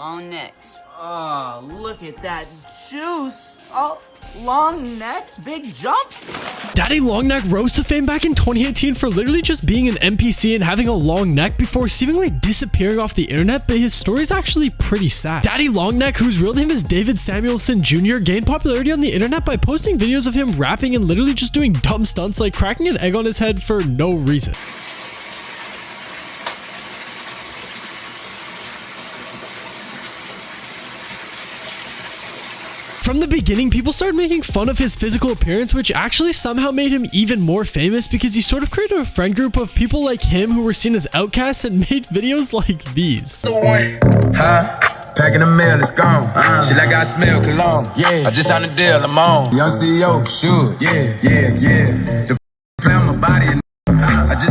long necks. Oh, look at that juice. Oh, long necks, big jumps. Daddy Longneck rose to fame back in 2018 for literally just being an NPC and having a long neck before seemingly disappearing off the internet, but his story is actually pretty sad. Daddy Longneck, whose real name is David Samuelson Jr., gained popularity on the internet by posting videos of him rapping and literally just doing dumb stunts like cracking an egg on his head for no reason. From the beginning, people started making fun of his physical appearance, which actually somehow made him even more famous because he sort of created a friend group of people like him who were seen as outcasts and made videos like these. Packing the mail, it's gone. She like I smell cologne. Yeah, I just signed a deal, I'm on. Young CEO, sure. Yeah. The play on my body and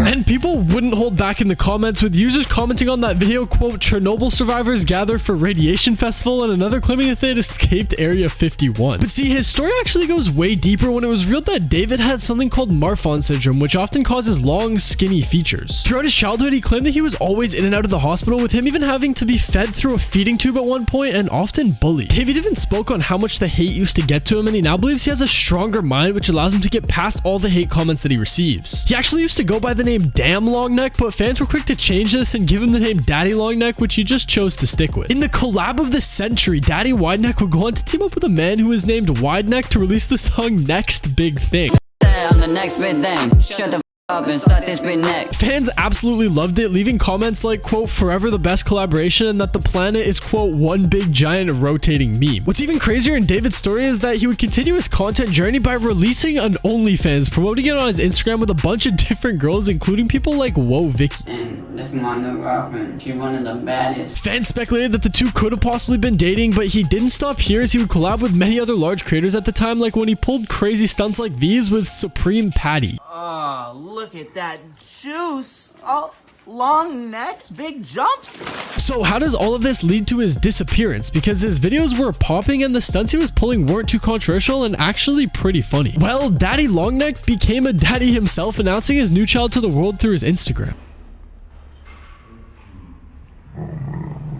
And people wouldn't hold back in the comments, with users commenting on that video, quote, Chernobyl survivors gather for radiation festival, and another claiming that they had escaped Area 51. But see, his story actually goes way deeper when it was revealed that David had something called Marfan syndrome, which often causes long, skinny features. Throughout his childhood, he claimed that he was always in and out of the hospital, with him even having to be fed through a feeding tube at one point and often bullied. David even spoke on how much the hate used to get to him, and he now believes he has a stronger mind, which allows him to get past all the hate comments that he receives. He actually used to go by the name Damn Longneck, but fans were quick to change this and give him the name Daddy Longneck, which he just chose to stick with. In the collab of the century, Daddy Wideneck would go on to team up with a man who was named Wideneck to release the song Next Big Thing. I'm the next big thing. Shut the f up and suck this big neck. Fans absolutely loved it, leaving comments like, quote, forever the best collaboration, and that the planet is, quote, one big giant rotating meme. What's even crazier in David's story is that he would continue his content journey by releasing an OnlyFans, promoting it on his Instagram with a bunch of different girls, including people like Whoa Vicky. And this is my new girlfriend. She's one of the baddest. Fans speculated that the two could have possibly been dating, but he didn't stop here, as he would collab with many other large creators at the time, like when he pulled crazy stunts like these with Supreme Patty. Oh, look at that juice. Oh, long necks, big jumps. So how does all of this lead to his disappearance? Because his videos were popping and the stunts he was pulling weren't too controversial and actually pretty funny. Well, Daddy Longneck became a daddy himself, announcing his new child to the world through his Instagram.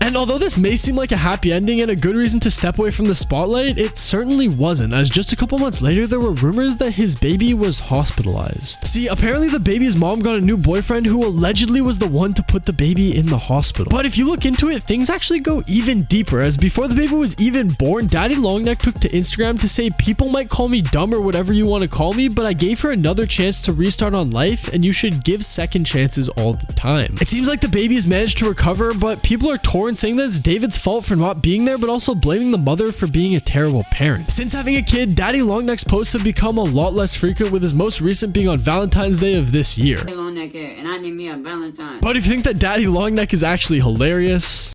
And although this may seem like a happy ending and a good reason to step away from the spotlight, it certainly wasn't, as just a couple months later there were rumors that his baby was hospitalized. See, apparently the baby's mom got a new boyfriend who allegedly was the one to put the baby in the hospital. But if you look into it, things actually go even deeper, as before the baby was even born, Daddy Longneck took to Instagram to say, people might call me dumb or whatever you want to call me, but I gave her another chance to restart on life, and you should give second chances all the time. It seems like the baby's managed to recover, but people are torn, saying that it's David's fault for not being there, but also blaming the mother for being a terrible parent. Since having a kid, Daddy Longneck's posts have become a lot less frequent, with his most recent being on Valentine's Day of this year. Long neck hair, and I need me a Valentine. But if you think that Daddy Longneck is actually hilarious,